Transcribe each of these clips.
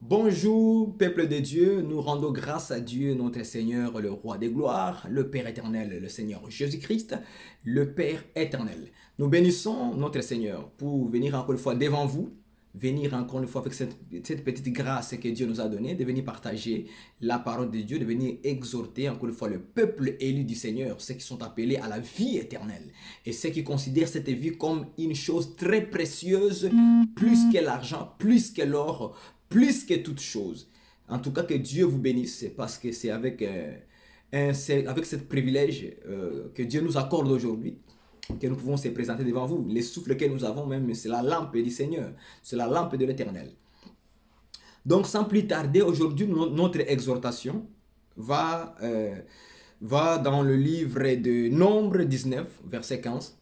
Bonjour, peuple de Dieu, nous rendons grâce à Dieu, notre Seigneur, le Roi des gloires, le Père éternel, le Seigneur Jésus-Christ, le Père éternel. Nous bénissons notre Seigneur pour venir encore une fois devant vous, venir encore une fois avec cette petite grâce que Dieu nous a donnée, de venir partager la parole de Dieu, de venir exhorter encore une fois le peuple élu du Seigneur, ceux qui sont appelés à la vie éternelle et ceux qui considèrent cette vie comme une chose très précieuse, plus que l'argent, plus que l'or, plus que toute chose. En tout cas, que Dieu vous bénisse parce que c'est avec ce privilège que Dieu nous accorde aujourd'hui que nous pouvons se présenter devant vous. Les souffles que nous avons même, c'est la lampe du Seigneur, c'est la lampe de l'Éternel. Donc, sans plus tarder, aujourd'hui, notre exhortation va dans le livre de Nombre 19, verset 15.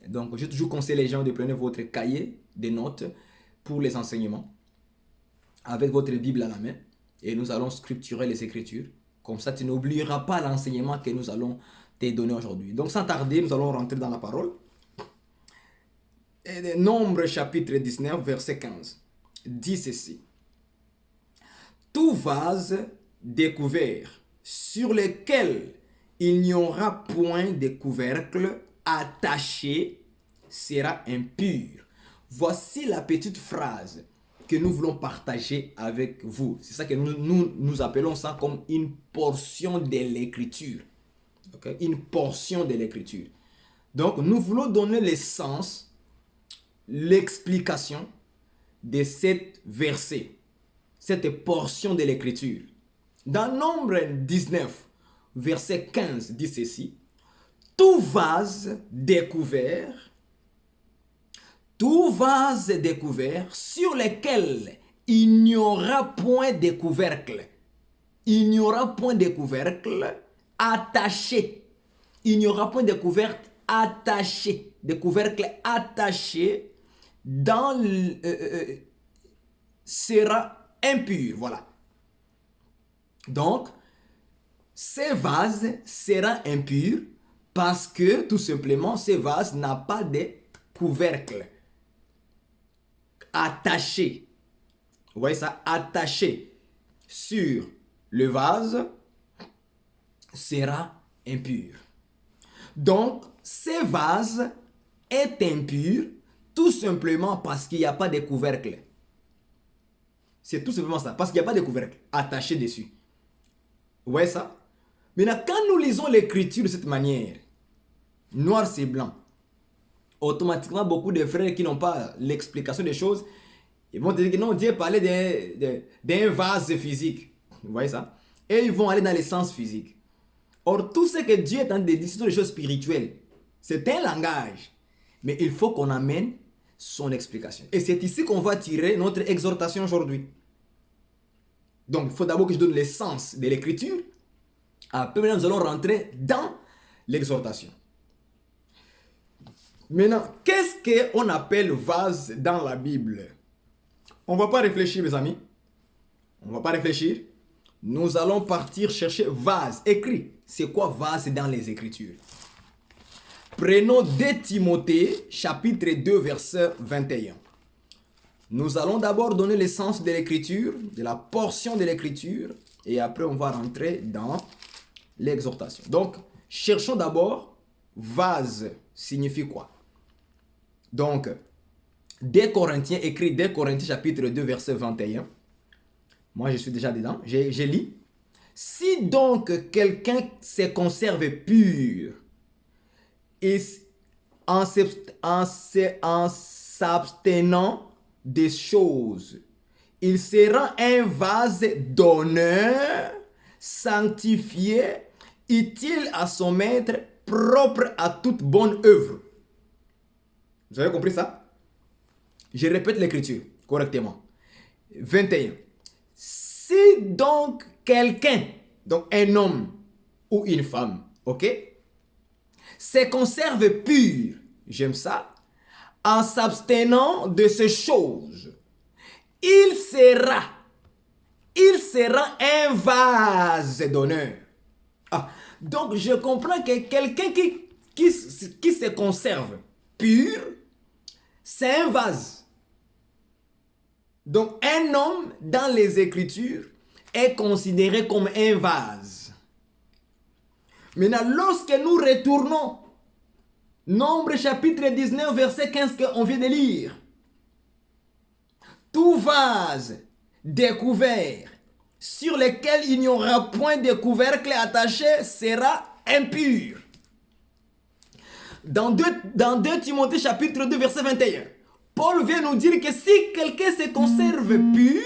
Donc, je toujours conseille les gens de prendre votre cahier de notes pour les enseignements, avec votre Bible à la main, et nous allons scripturer les Écritures. Comme ça, tu n'oublieras pas l'enseignement que nous allons te donner aujourd'hui. Donc, sans tarder, nous allons rentrer dans la parole. Et Nombre chapitre 19, verset 15, dit ceci. Tout vase découvert sur lequel il n'y aura point de couvercle attaché sera impur. Voici la petite phrase que nous voulons partager avec vous. C'est ça que nous appelons ça comme une portion de l'écriture. Okay? Une portion de l'écriture. Donc, nous voulons donner le sens, l'explication de cette verset, cette portion de l'écriture. Dans Nombre 19, verset 15, dit ceci. Tout vase découvert sur lequel il n'y aura point de couvercle. Il n'y aura point de couvercle attaché. Il n'y aura point de couvercle attaché. De couvercle attaché sera impur. Voilà. Donc, ce vase sera impur parce que tout simplement, ce vase n'a pas de couvercle attaché. Vous voyez ça? Attaché sur le vase sera impur. Donc, ce vase est impur tout simplement parce qu'il n'y a pas de couvercle. C'est tout simplement ça, parce qu'il n'y a pas de couvercle attaché dessus. Vous voyez ça? Maintenant, quand nous lisons l'écriture de cette manière, noir c'est blanc, automatiquement beaucoup de frères qui n'ont pas l'explication des choses, ils vont dire que non, Dieu parlait d'un vase physique. Vous voyez ça? Et ils vont aller dans les sens physiques. Or, tout ce que Dieu est en train de dire, ce sont des choses spirituelles. C'est un langage. Mais il faut qu'on amène son explication. Et c'est ici qu'on va tirer notre exhortation aujourd'hui. Donc, il faut d'abord que je donne le sens de l'écriture. Après, nous allons rentrer dans l'exhortation. Maintenant, qu'est-ce qu'on appelle vase dans la Bible? On ne va pas réfléchir, mes amis. On ne va pas réfléchir. Nous allons partir chercher vase, écrit. C'est quoi vase dans les Écritures? Prenons 2 Timothée, chapitre 2, verset 21. Nous allons d'abord donner le sens de l'écriture, de la portion de l'écriture, et après on va rentrer dans l'exhortation. Donc, cherchons d'abord, vase signifie quoi? Donc, 2 Corinthiens, écrit 2 Corinthiens chapitre 2, verset 21. Moi, je suis déjà dedans, je lis. Si donc quelqu'un se conserve pur, et en s'abstenant des choses, il sera un vase d'honneur, sanctifié, utile à son maître, propre à toute bonne œuvre. Vous avez compris ça? Je répète l'écriture correctement. 21. Si donc quelqu'un, donc un homme ou une femme, ok, se conserve pur, j'aime ça, en s'abstenant de ces choses, il sera un vase d'honneur. Ah, donc je comprends que quelqu'un qui se conserve pur, c'est un vase. Donc, un homme dans les Écritures est considéré comme un vase. Maintenant, lorsque nous retournons, Nombre chapitre 19, verset 15 qu'on vient de lire. Tout vase découvert sur lequel il n'y aura point de couvercle attaché sera impur. Dans 2 Timothée chapitre 2, verset 21, Paul vient nous dire que si quelqu'un se conserve pur,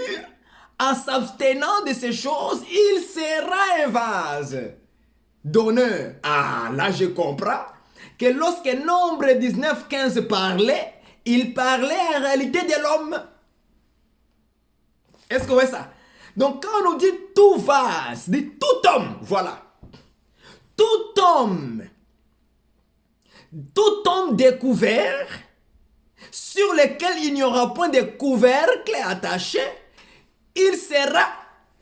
en s'abstenant de ces choses, il sera un vase d'honneur. Ah, là je comprends que lorsque Nombre 19, 15 parlait, il parlait en réalité de l'homme. Est-ce que vous voyez ça? Donc quand on nous dit tout vase, dit tout homme, voilà. Tout homme découvert, sur lequel il n'y aura point de couvercle attaché, il sera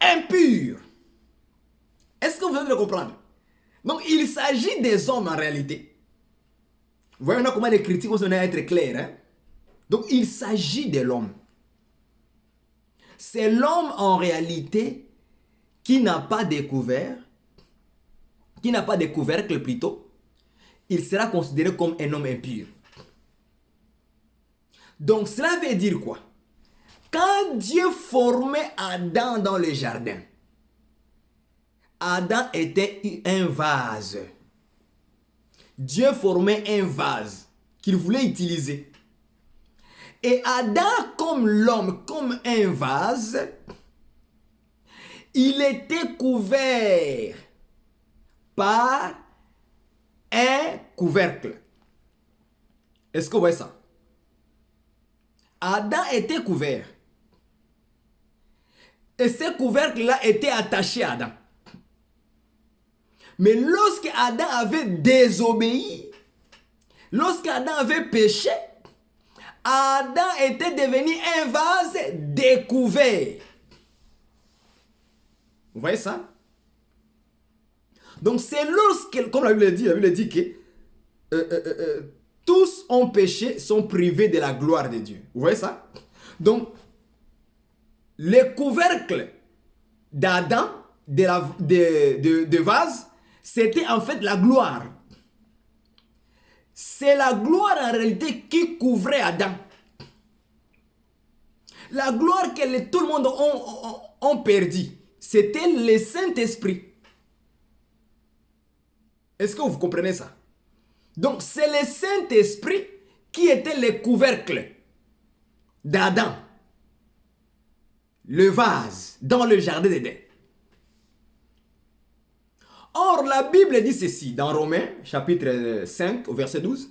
impur. Est-ce que vous venez de le comprendre? Donc il s'agit des hommes en réalité. Vous voyez maintenant comment les critiques vont être claires. Hein? Donc il s'agit de l'homme. C'est l'homme en réalité qui n'a pas découvert, qui n'a pas de couvercle plutôt, il sera considéré comme un homme impur. Donc cela veut dire quoi? Quand Dieu formait Adam dans le jardin, Adam était un vase. Dieu formait un vase qu'il voulait utiliser. Et Adam, comme l'homme, comme un vase, il était couvert par un couvercle. Est-ce que vous voyez ça? Adam était couvert. Et ce couvercle-là était attaché à Adam. Mais lorsque Adam avait désobéi, lorsque Adam avait péché, Adam était devenu un vase découvert. Vous voyez ça? Donc c'est lorsque, comme la Bible dit que tous ont péché, sont privés de la gloire de Dieu. Vous voyez ça? Donc, le couvercle d'Adam, de vase, c'était en fait la gloire. C'est la gloire en réalité qui couvrait Adam. La gloire que tout le monde a perdu, c'était le Saint-Esprit. Est-ce que vous comprenez ça? Donc c'est le Saint-Esprit qui était le couvercle d'Adam, le vase dans le jardin d'Éden. Or, la Bible dit ceci dans Romains, chapitre 5, au verset 12,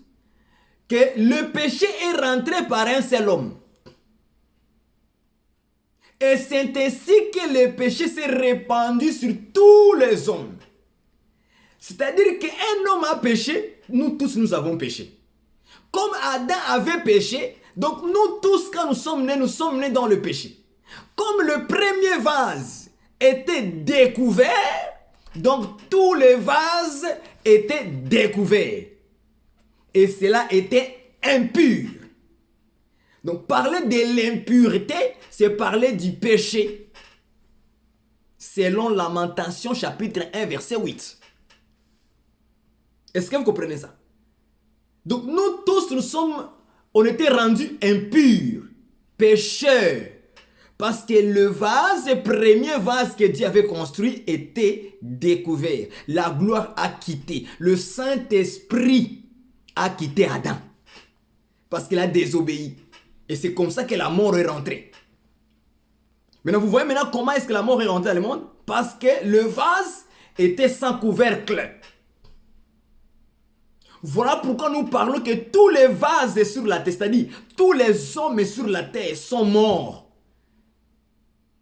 que le péché est rentré par un seul homme. Et c'est ainsi que le péché s'est répandu sur tous les hommes. C'est-à-dire qu'un homme a péché, nous tous nous avons péché. Comme Adam avait péché, donc nous tous quand nous sommes nés dans le péché. Comme le premier vase était découvert, donc tous les vases étaient découverts. Et cela était impur. Donc parler de l'impureté, c'est parler du péché. Selon Lamentation chapitre 1 verset 8. Est-ce que vous comprenez ça? Donc nous tous, on était rendus impurs, pécheurs. Parce que le premier vase que Dieu avait construit était découvert. La gloire a quitté. Le Saint-Esprit a quitté Adam. Parce qu'il a désobéi. Et c'est comme ça que la mort est rentrée. Maintenant, vous voyez maintenant comment est-ce que la mort est rentrée dans le monde? Parce que le vase était sans couvercle. Voilà pourquoi nous parlons que tous les vases sur la terre, c'est-à-dire tous les hommes sur la terre sont morts.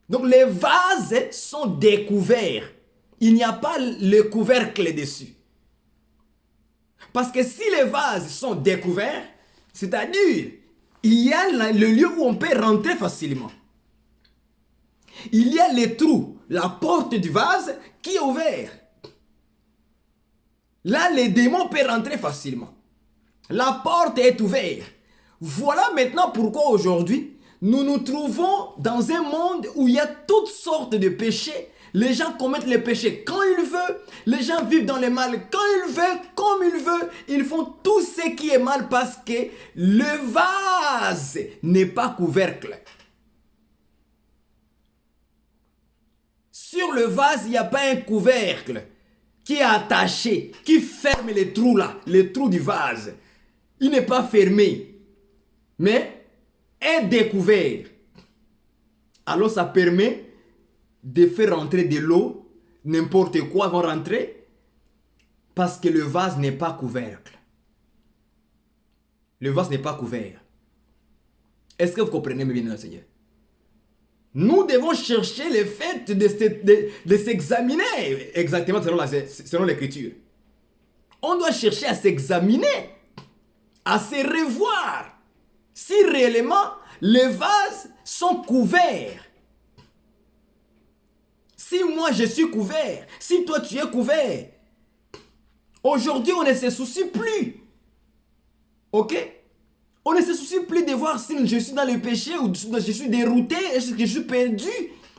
Donc les vases sont découverts. Il n'y a pas le couvercle dessus. Parce que si les vases sont découverts, c'est-à-dire il y a le lieu où on peut rentrer facilement. Il y a les trous, la porte du vase qui est ouverte. Là, les démons peuvent rentrer facilement. La porte est ouverte. Voilà maintenant pourquoi aujourd'hui, Nous nous trouvons dans un monde où il y a toutes sortes de péchés. Les gens commettent les péchés quand ils veulent. Les gens vivent dans le mal quand ils veulent, comme ils veulent. Ils font tout ce qui est mal parce que le vase n'est pas couvercle. Sur le vase, il n'y a pas un couvercle qui est attaché, qui ferme les trous là, les trous du vase. Il n'est pas fermé, mais est découvert. Alors ça permet de faire rentrer de l'eau, n'importe quoi va rentrer, parce que le vase n'est pas couvercle. Le vase n'est pas couvert. Est-ce que vous comprenez bien le Seigneur? Nous devons chercher le fait de s'examiner exactement selon l'Écriture. On doit chercher à s'examiner, à se revoir, si réellement les vases sont couverts. Si moi je suis couvert, si toi tu es couvert, aujourd'hui on ne se soucie plus. Ok? On ne se soucie plus de voir si je suis dans le péché ou je suis dérouté, est-ce que je suis perdu.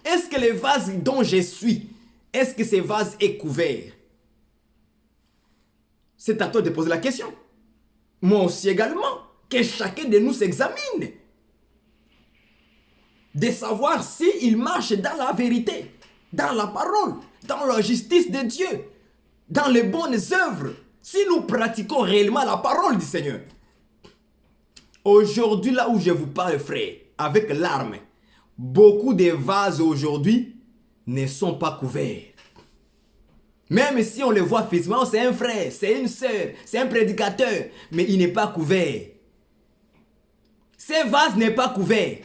Est-ce que le vase dont je suis, est-ce que ce vase est couvert? C'est à toi de poser la question. Moi aussi également. Que chacun de nous s'examine. De savoir s'il marche dans la vérité, dans la parole, dans la justice de Dieu, dans les bonnes œuvres. Si nous pratiquons réellement la parole du Seigneur. Aujourd'hui, là où je vous parle, frère, avec larmes, beaucoup de vases aujourd'hui ne sont pas couverts. Même si on le voit physiquement, c'est un frère, c'est une sœur, c'est un prédicateur, mais il n'est pas couvert. Ce vase n'est pas couvert.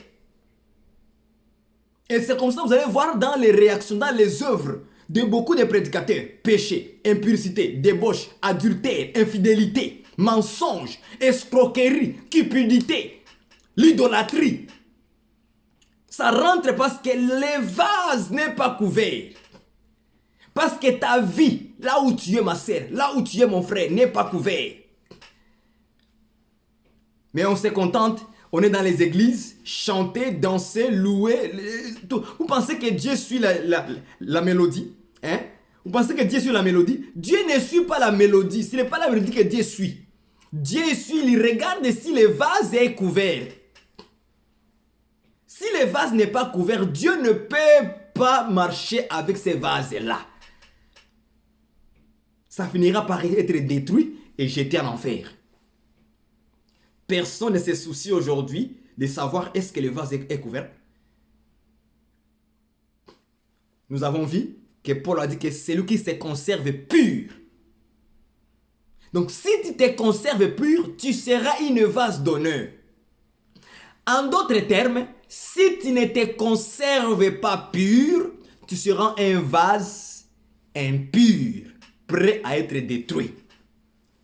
Et c'est comme ça que vous allez voir dans les réactions, dans les œuvres de beaucoup de prédicateurs. Péché, impurité, débauche, adultère, infidélité, mensonge, escroquerie, cupidité, l'idolâtrie. Ça rentre parce que le vase n'est pas couvert. Parce que ta vie, là où tu es ma sœur, là où tu es mon frère, n'est pas couvert. Mais on se contente, on est dans les églises, chanter, danser, louer, tout. Vous pensez que Dieu suit la mélodie? Hein? Vous pensez que Dieu suit la mélodie? Dieu ne suit pas la mélodie, ce n'est pas la mélodie que Dieu suit. Dieu suit, il regarde si le vase est couvert. Si le vase n'est pas couvert, Dieu ne peut pas marcher avec ces vases-là. Ça finira par être détruit et jeté en enfer. Personne ne se soucie aujourd'hui de savoir est-ce que le vase est couvert. Nous avons vu que Paul a dit que c'est lui qui se conserve pur. Donc si tu te conserves pur, tu seras une vase d'honneur. En d'autres termes, si tu ne te conserves pas pur, tu seras un vase impur, prêt à être détruit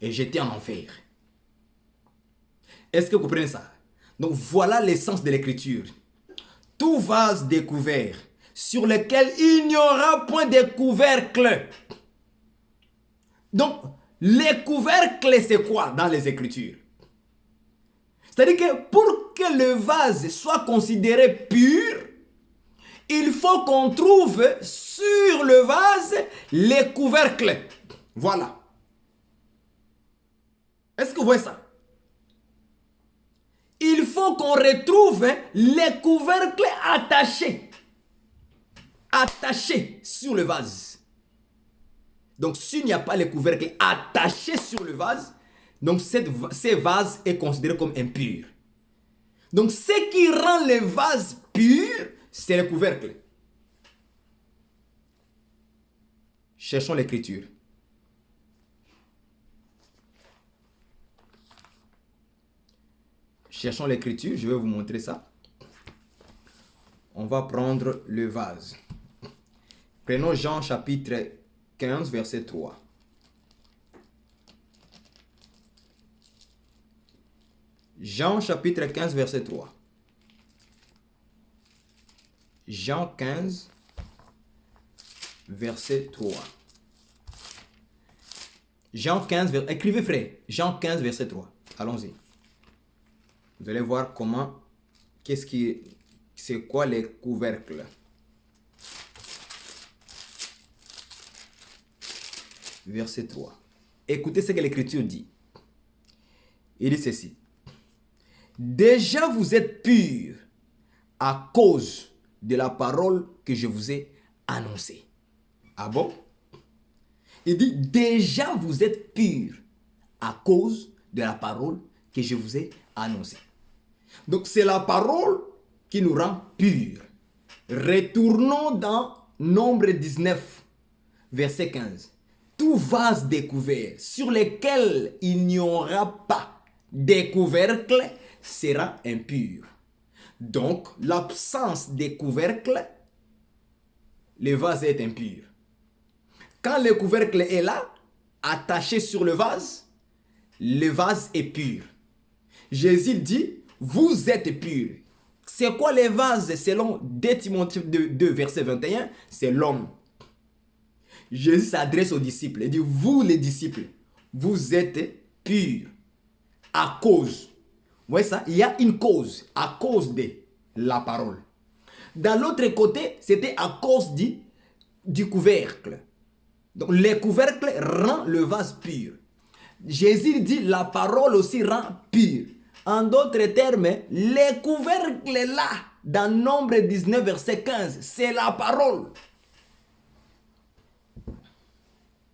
et jeté en enfer. Est-ce que vous comprenez ça? Donc voilà l'essence de l'écriture. Tout vase découvert, sur lequel il n'y aura point de couvercle. Donc, les couvercles, c'est quoi dans les Écritures? C'est-à-dire que pour que le vase soit considéré pur, il faut qu'on trouve sur le vase les couvercles. Voilà. Est-ce que vous voyez ça? Il faut qu'on retrouve les couvercles attachés. Attachés sur le vase. Donc, s'il n'y a pas les couvercles attachés sur le vase, donc ce vase est considéré comme impur. Donc, ce qui rend le vase pur, c'est le couvercle. Cherchons l'écriture. Cherchons l'écriture, je vais vous montrer ça. On va prendre le vase. Prenons Jean chapitre 15, verset 3. Jean chapitre 15, verset 3. Jean 15, verset 3. Jean 15, écrivez frère. Jean 15, verset 3. Allons-y. Vous allez voir comment c'est quoi les couvercles? Verset 3. Écoutez ce que l'Écriture dit. Il dit ceci. Déjà vous êtes purs à cause de la parole que je vous ai annoncée. Ah bon? Il dit déjà vous êtes purs à cause de la parole que je vous ai annoncée. Donc c'est la parole qui nous rend purs. Retournons dans Nombre 19, verset 15. Tout vase découvert sur lequel il n'y aura pas de couvercle sera impur. Donc, l'absence de couvercle, le vase est impur. Quand le couvercle est là, attaché sur le vase est pur. Jésus dit, vous êtes purs. C'est quoi les vases selon 2 Timothée 2, verset 21? C'est l'homme. Jésus s'adresse aux disciples. Il dit, vous les disciples, vous êtes purs à cause. Vous voyez ça? Il y a une cause, à cause de la parole. Dans l'autre côté, c'était à cause du couvercle. Donc, le couvercle rend le vase pur. Jésus dit, la parole aussi rend pur. En d'autres termes, le couvercle là, dans Nombre 19, verset 15, c'est la parole.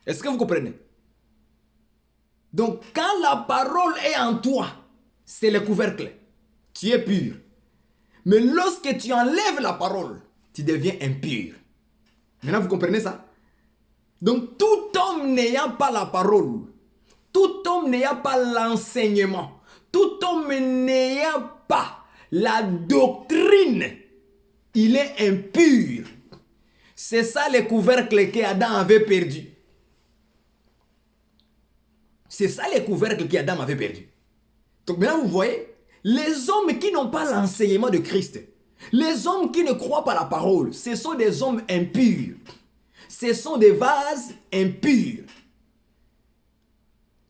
Est-ce que vous comprenez? Donc, quand la parole est en toi, c'est le couvercle. Tu es pur. Mais lorsque tu enlèves la parole, tu deviens impur. Maintenant, vous comprenez ça? Donc, tout homme n'ayant pas la parole, tout homme n'ayant pas l'enseignement, tout homme n'ayant pas la doctrine, il est impur. C'est ça le couvercle qu'Adam avait perdu. C'est ça les couvercles qu'Adam avait perdu. Donc maintenant vous voyez, les hommes qui n'ont pas l'enseignement de Christ, les hommes qui ne croient pas la parole, ce sont des hommes impurs. Ce sont des vases impurs.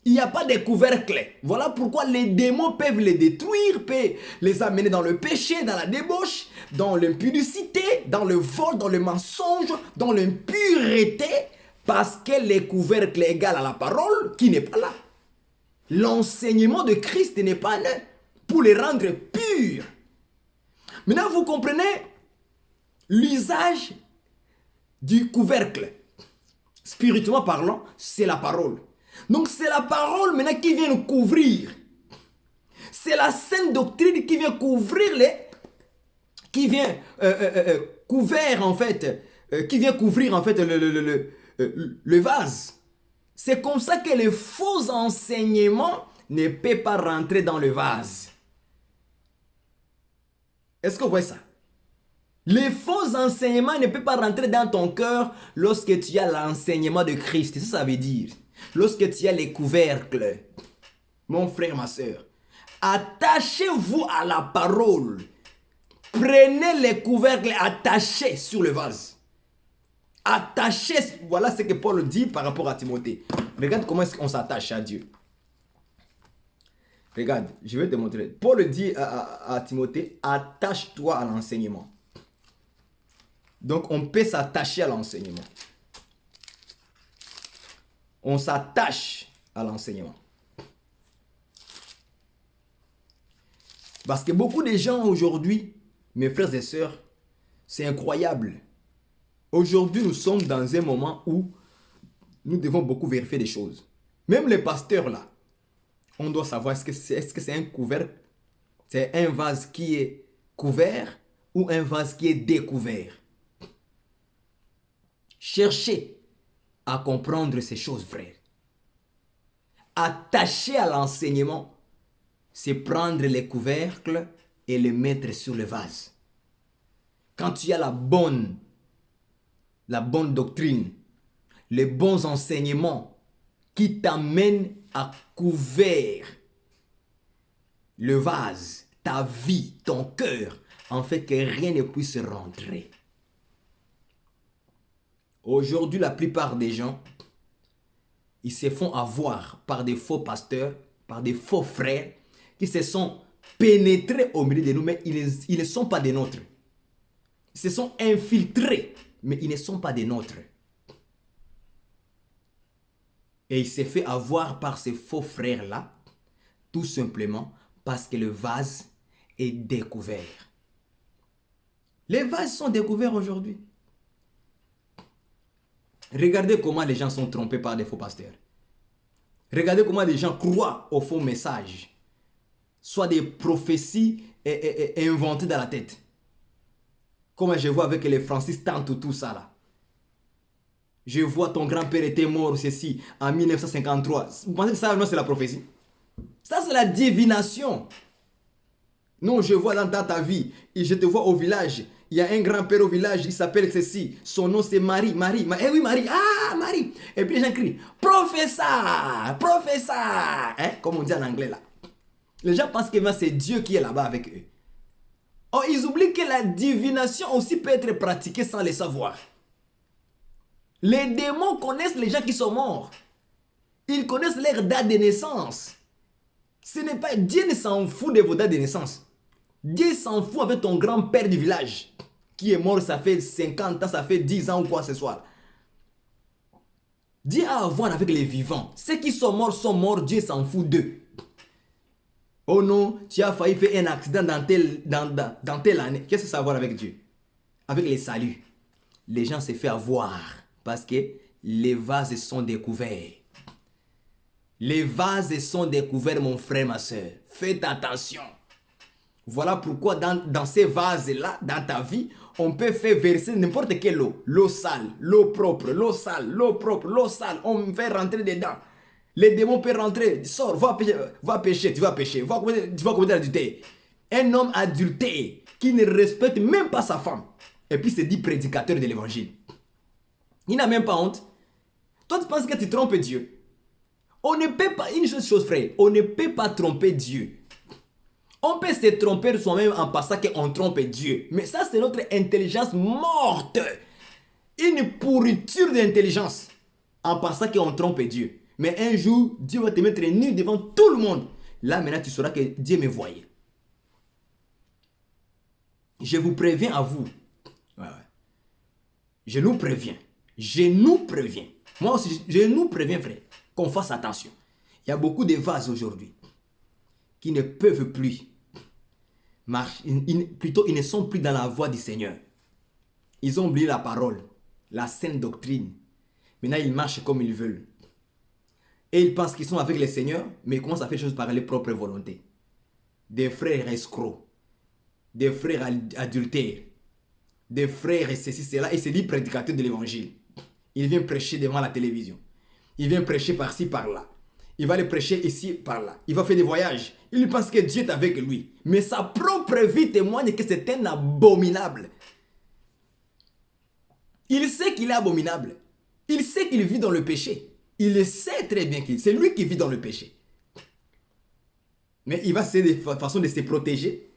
Il n'y a pas de couvercle. Voilà pourquoi les démons peuvent les détruire, peuvent les amener dans le péché, dans la débauche, dans l'impudicité, dans le vol, dans le mensonge, dans l'impureté, parce que le couvercle est égal à la parole qui n'est pas là. L'enseignement de Christ n'est pas là pour les rendre purs. Maintenant, vous comprenez l'usage du couvercle. Spirituellement parlant, c'est la parole. Donc, c'est la parole maintenant qui vient nous couvrir. C'est la sainte doctrine qui vient couvrir qui vient couvrir en fait le vase. C'est comme ça que les faux enseignements ne peuvent pas rentrer dans le vase. Est-ce que vous voyez ça? Les faux enseignements ne peuvent pas rentrer dans ton cœur lorsque tu as l'enseignement de Christ. C'est ça, ça veut dire. Lorsque tu as les couvercles, mon frère, ma soeur, attachez-vous à la parole. Prenez les couvercles attachés sur le vase. Attachez, voilà ce que Paul dit par rapport à Timothée. Regarde comment est-ce qu'on s'attache à Dieu. Regarde, je vais te montrer. Paul dit à Timothée, attache-toi à l'enseignement. Donc on peut s'attacher à l'enseignement. On s'attache à l'enseignement. Parce que beaucoup de gens aujourd'hui, mes frères et sœurs, c'est incroyable. Aujourd'hui, nous sommes dans un moment où nous devons beaucoup vérifier des choses. Même les pasteurs là, on doit savoir est-ce que c'est un couvercle, c'est un vase qui est couvert ou un vase qui est découvert. Cherchez à comprendre ces choses, frères. Attacher à l'enseignement, c'est prendre les couvercles et les mettre sur le vase. Quand tu as la bonne doctrine, les bons enseignements qui t'amènent à couvrir le vase, ta vie, ton cœur, en fait que rien ne puisse rentrer. Aujourd'hui, la plupart des gens, ils se font avoir par des faux pasteurs, par des faux frères qui se sont pénétré au milieu de nous, mais ils ne sont pas des nôtres. Ils se sont infiltrés, mais ils ne sont pas des nôtres. Et il s'est fait avoir par ces faux frères-là, tout simplement parce que le vase est découvert. Les vases sont découverts aujourd'hui. Regardez comment les gens sont trompés par des faux pasteurs. Regardez comment les gens croient aux faux messages. Soit des prophéties inventées dans la tête. Comme je vois avec les Francis tentent tout ça là. Je vois ton grand-père était mort ceci en 1953. Vous pensez que ça non, c'est la prophétie? Ça c'est la divination. Non, je vois dans ta vie et je te vois au village. Il y a un grand-père au village, il s'appelle ceci. Son nom c'est Marie. Eh oui, Marie. Ah, Marie. Et puis les gens crient, professeur, professeur. Hein? Comme on dit en anglais là. Les gens pensent que c'est Dieu qui est là-bas avec eux. Oh, ils oublient que la divination aussi peut être pratiquée sans le savoir. Les démons connaissent les gens qui sont morts. Ils connaissent leur date de naissance. Ce n'est pas Dieu ne s'en fout de vos dates de naissance. Dieu s'en fout avec ton grand-père du village qui est mort, ça fait 50 ans, ça fait 10 ans ou quoi ce soir. Dieu a à voir avec les vivants. Ceux qui sont morts, Dieu s'en fout d'eux. Oh non, tu as failli faire un accident dans telle année. Qu'est-ce que ça a à voir avec Dieu? Avec les saluts. Les gens se font avoir parce que les vases sont découverts. Les vases sont découverts, mon frère, ma soeur. Faites attention. Voilà pourquoi dans ces vases-là, dans ta vie, on peut faire verser n'importe quelle eau. L'eau sale, l'eau propre, l'eau sale, l'eau propre, l'eau sale. On fait rentrer dedans. Les démons peuvent rentrer. Sors, va pécher, tu vas pécher. Tu vas commettre l'adultère. Un homme adultère qui ne respecte même pas sa femme. Et puis se dit prédicateur de l'évangile. Il n'a même pas honte. Toi, tu penses que tu trompes Dieu. On ne peut pas, une chose frère, on ne peut pas tromper Dieu. On peut se tromper soi-même en pensant qu'on trompe Dieu. Mais ça, c'est notre intelligence morte. Une pourriture d'intelligence en pensant qu'on trompe Dieu. Mais un jour, Dieu va te mettre nu devant tout le monde. Là, maintenant, tu sauras que Dieu me voyait. Je vous préviens à vous. Ouais. Je nous préviens. Je nous préviens. Moi aussi, je nous préviens, frère, qu'on fasse attention. Il y a beaucoup de vases aujourd'hui qui ne peuvent plus marcher. Plutôt, ils ne sont plus dans la voie du Seigneur. Ils ont oublié la parole, la saine doctrine. Maintenant, ils marchent comme ils veulent. Et ils pensent qu'ils sont avec le Seigneur, mais ils commencent à faire des choses par leur propre volonté. Des frères escrocs, des frères adultères, des frères et ceci, cela, et c'est dit prédicateur de l'évangile. Il vient prêcher devant la télévision. Il vient prêcher par-ci, par-là. Il va aller prêcher ici, par-là. Il va faire des voyages. Il pense que Dieu est avec lui. Mais sa propre vie témoigne que c'est un abominable. Il sait qu'il est abominable. Il sait qu'il vit dans le péché. Il le sait très bien que c'est lui qui vit dans le péché. Mais il va essayer de façon de se protéger.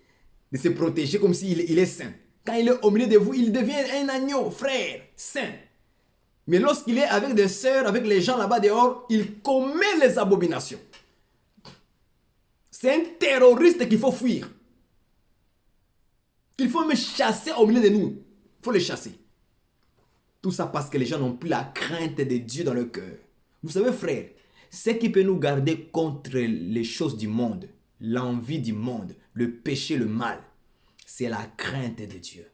De se protéger comme s'il est saint. Quand il est au milieu de vous, il devient un agneau, frère, saint. Mais lorsqu'il est avec des sœurs, avec les gens là-bas dehors, il commet les abominations. C'est un terroriste qu'il faut fuir. Qu'il faut me chasser au milieu de nous. Il faut le chasser. Tout ça parce que les gens n'ont plus la crainte de Dieu dans leur cœur. Vous savez, frère, ce qui peut nous garder contre les choses du monde, l'envie du monde, le péché, le mal, c'est la crainte de Dieu.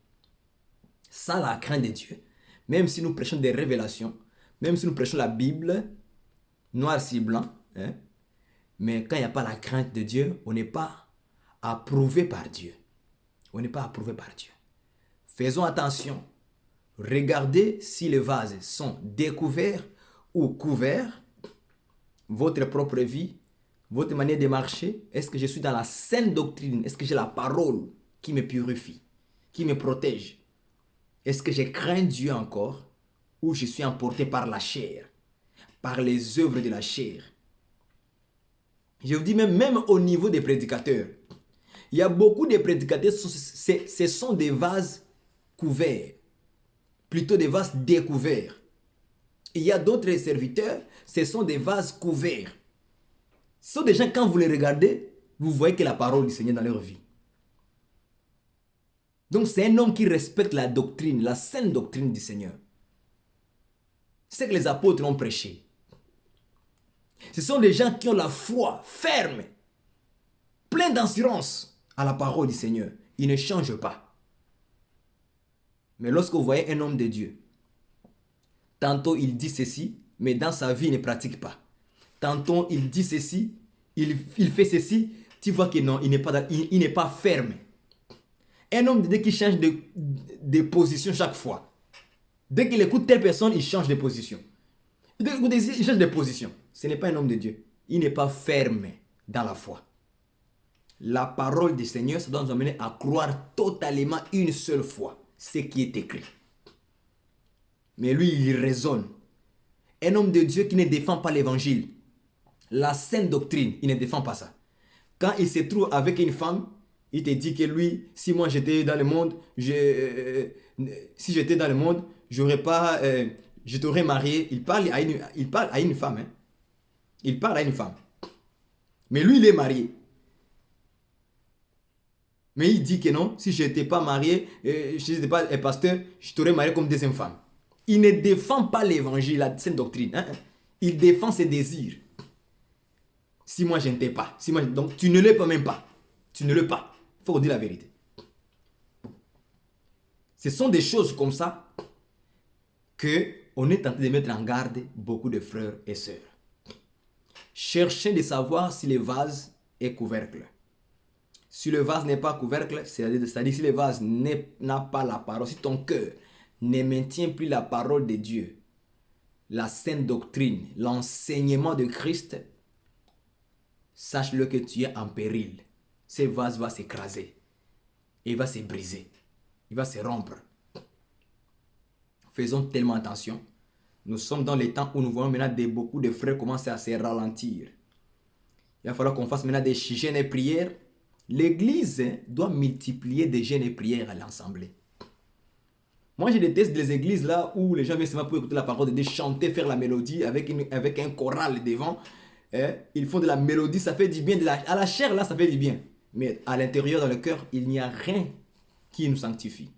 Sans la crainte de Dieu, même si nous prêchons des révélations, même si nous prêchons la Bible, noir sur blanc, hein, mais quand il n'y a pas la crainte de Dieu, on n'est pas approuvé par Dieu. On n'est pas approuvé par Dieu. Faisons attention. Regardez si les vases sont découverts ou couverts. Votre propre vie, votre manière de marcher. Est-ce que je suis dans la saine doctrine? Est-ce que j'ai la parole qui me purifie, qui me protège? Est-ce que je crains Dieu encore? Ou je suis emporté par la chair, par les œuvres de la chair? Je vous dis même au niveau des prédicateurs. Il y a beaucoup de prédicateurs, ce sont des vases couverts. Plutôt des vases découverts. Il y a d'autres serviteurs, ce sont des vases couverts. Ce sont des gens, quand vous les regardez, vous voyez que la parole du Seigneur dans leur vie. Donc c'est un homme qui respecte la doctrine, la sainte doctrine du Seigneur. C'est ce que les apôtres ont prêché. Ce sont des gens qui ont la foi ferme, plein d'assurance à la parole du Seigneur. Ils ne changent pas. Mais lorsque vous voyez un homme de Dieu, tantôt il dit ceci, mais dans sa vie il ne pratique pas. Tantôt il dit ceci, il fait ceci, tu vois que non, il n'est pas ferme. Un homme de Dieu qui change de position chaque fois. Dès qu'il écoute telle personne, il change de position. Il change de position. Ce n'est pas un homme de Dieu. Il n'est pas ferme dans la foi. La parole du Seigneur, ça doit nous amener à croire totalement une seule fois ce qui est écrit. Mais lui, il raisonne. Un homme de Dieu qui ne défend pas l'évangile, la sainte doctrine, il ne défend pas ça. Quand il se trouve avec une femme, il te dit que lui, si moi j'étais dans le monde, si j'étais dans le monde, j'aurais pas, je t'aurais marié. Il parle à une femme. Hein. Il parle à une femme. Mais lui, il est marié. Mais il dit que non, si je n'étais pas marié, si je n'étais pas un pasteur, je t'aurais marié comme deuxième femme. Il ne défend pas l'évangile, la sainte doctrine. Hein? Il défend ses désirs. Si moi je n'étais pas. Donc tu ne l'es pas même pas. Tu ne l'es pas. Il faut dire la vérité. Ce sont des choses comme ça qu'on est tenté de mettre en garde beaucoup de frères et sœurs. Cherchez de savoir si le vase est couvercle. Si le vase n'est pas couvercle, c'est-à-dire si le vase n'a pas la parole, si ton cœur ne maintient plus la parole de Dieu, la sainte doctrine, l'enseignement de Christ, sache-le que tu es en péril. Ce vase va s'écraser. Il va se briser. Il va se rompre. Faisons tellement attention. Nous sommes dans les temps où nous voyons maintenant beaucoup de frères commencer à se ralentir. Il va falloir qu'on fasse maintenant des jeûnes et prières. L'église doit multiplier des jeûnes et prières à l'assemblée. Moi, je déteste les églises là où les gens viennent seulement pour écouter la parole de Dieu, chanter, faire la mélodie avec un choral devant. Ils font de la mélodie, ça fait du bien. À la chair, là, ça fait du bien. Mais à l'intérieur, dans le cœur, il n'y a rien qui nous sanctifie.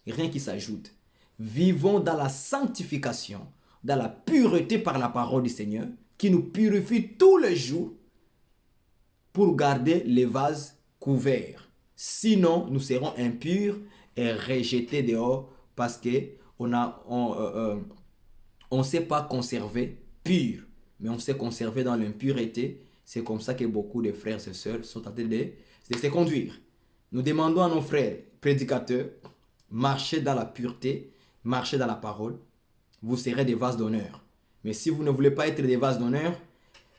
Rien qui s'ajoute. Vivons dans la sanctification, dans la pureté par la parole du Seigneur, qui nous purifie tous les jours pour garder les vases couverts. Sinon, nous serons impurs et rejetés dehors parce qu'on ne sait pas conserver pur, mais on sait conserver dans l'impureté. C'est comme ça que beaucoup de frères et sœurs sont en train de se conduire. Nous demandons à nos frères prédicateurs, marchez dans la pureté, marchez dans la parole, vous serez des vases d'honneur. Mais si vous ne voulez pas être des vases d'honneur,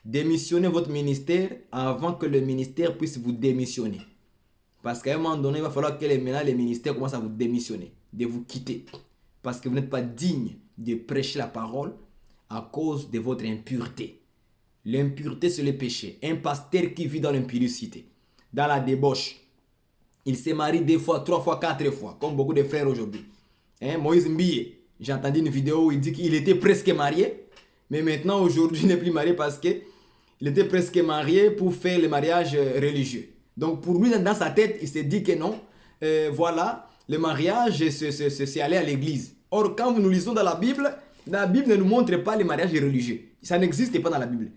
démissionnez votre ministère avant que le ministère puisse vous démissionner. Parce qu'à un moment donné, il va falloir que maintenant les ministères commencent à vous démissionner, de vous quitter. Parce que vous n'êtes pas digne de prêcher la parole à cause de votre impureté. L'impureté, c'est le péché. Un pasteur qui vit dans l'impudicité, dans la débauche, il se marie 2 fois, 3 fois, 4 fois, comme beaucoup de frères aujourd'hui. Moïse Mbiye, j'ai entendu une vidéo où il dit qu'il était presque marié, mais maintenant, aujourd'hui, il n'est plus marié parce qu'il était presque marié pour faire le mariage religieux. Donc, pour lui, dans sa tête, il s'est dit que non, voilà, le mariage, c'est aller à l'église. Or, quand nous lisons dans la Bible ne nous montre pas les mariages religieux. Ça n'existe pas dans la Bible.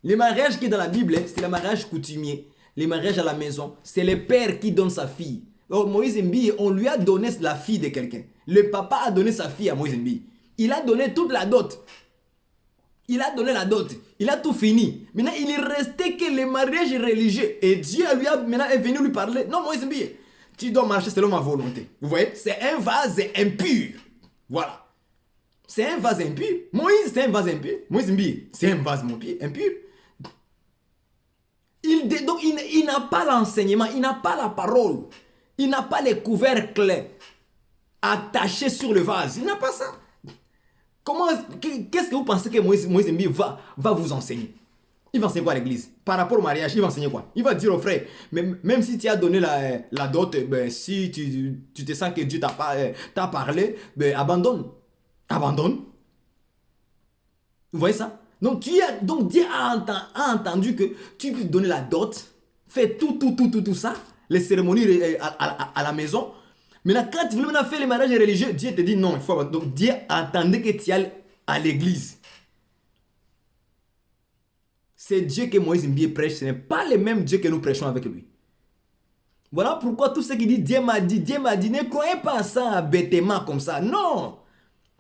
Le mariage qui est dans la Bible, c'est le mariage coutumier. Les mariages à la maison, c'est le père qui donne sa fille. Alors Moïse Mbiye, on lui a donné la fille de quelqu'un. Le papa a donné sa fille à Moïse Mbiye. Il a donné toute la dot. Il a donné la dot. Il a tout fini. Maintenant, il est resté que le mariage religieux. Et Dieu lui a maintenant est venu lui parler. Non, Moïse Mbiye, tu dois marcher selon ma volonté. Vous voyez, c'est un vase impur. Voilà. C'est un vase impur. Moïse, c'est un vase impur. Moïse Mbiye, c'est un vase impur. Donc, il n'a pas l'enseignement, il n'a pas la parole, il n'a pas les couvercles attachés sur le vase. Il n'a pas ça. Qu'est-ce que vous pensez que Moïse Mbiye va vous enseigner? Il va enseigner quoi à l'église? Par rapport au mariage, il va enseigner quoi? Il va dire aux frères, même si tu as donné la dot, si tu te sens que Dieu t'a parlé, abandonne. Abandonne. Vous voyez ça? Donc Dieu a entendu que tu peux donner la dot, fait tout ça, les cérémonies à la maison. Maintenant, quand tu veux maintenant faire les mariages religieux, Dieu te dit non, il faut. Donc Dieu attendait que tu ailles à l'église. C'est Dieu que Moïse Mbie prêche, ce n'est pas le même Dieu que nous prêchons avec lui. Voilà pourquoi tout ce qui dit Dieu m'a dit, ne croyez pas à ça bêtement comme ça. Non.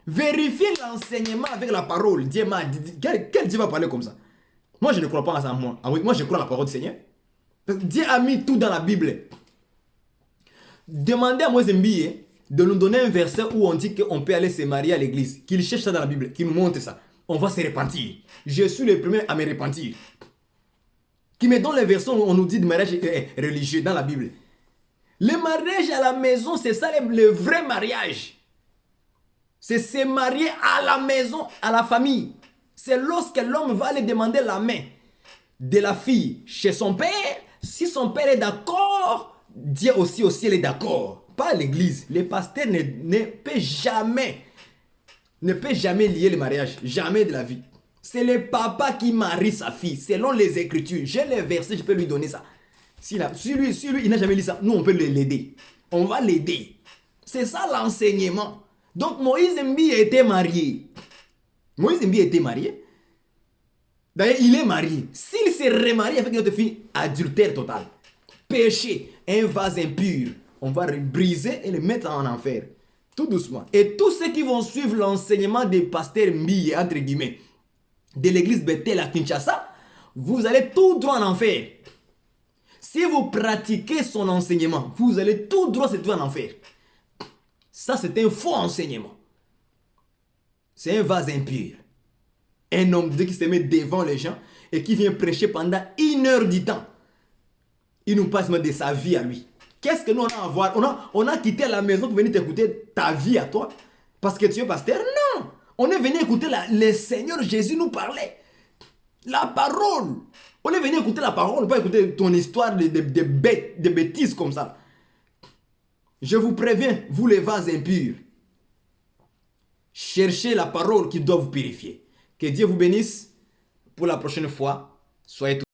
Vérifiez l'enseignement avec la parole. Dieu m'a dit. Quel Dieu va parler comme ça? Moi, je ne crois pas à ça. Moi, je crois à la parole du Seigneur. Dieu a mis tout dans la Bible. Demandez à Moïse Mbie de nous donner un verset où on dit qu'on peut aller se marier à l'église. Qu'il cherche ça dans la Bible, qu'il nous montre ça. On va se repentir. Je suis le premier à me repentir. Qui me donne les versets où on nous dit de mariage religieux dans la Bible. Le mariage à la maison, c'est ça le vrai mariage. C'est se marier à la maison, à la famille. C'est lorsque l'homme va aller demander la main de la fille chez son père. Si son père est d'accord, Dieu aussi il est d'accord. Pas l'église. Le pasteur ne peut jamais lier le mariage. Jamais de la vie. C'est le papa qui marie sa fille. Selon les Écritures. J'ai les versets, je peux lui donner ça. Si lui, il n'a jamais lu ça, nous on peut l'aider. On va l'aider. C'est ça l'enseignement. Donc Moïse Mbie était marié. Moïse Mbie était marié. D'ailleurs, il est marié. S'il se remarie avec une autre fille, adultère total. Péché, un vase impur. On va le briser et le mettre en enfer. Tout doucement. Et tous ceux qui vont suivre l'enseignement des pasteurs Mbie, entre guillemets, de l'église Bethel à Kinshasa, vous allez tout droit en enfer. Si vous pratiquez son enseignement, vous allez tout droit se trouver en enfer. Ça, c'est un faux enseignement. C'est un vase impur. Un homme de Dieu qui se met devant les gens et qui vient prêcher pendant 1 heure du temps. Il nous passe de sa vie à lui. Qu'est-ce que nous on a à voir? On a quitté la maison pour venir t'écouter ta vie à toi parce que tu es pasteur? Non! On est venu écouter le Seigneur Jésus nous parler. La parole. On est venu écouter la parole, pas écouter ton histoire de bêtises comme ça. Je vous préviens, vous les vases impurs. Cherchez la parole qui doit vous purifier. Que Dieu vous bénisse. Pour la prochaine fois, soyez tous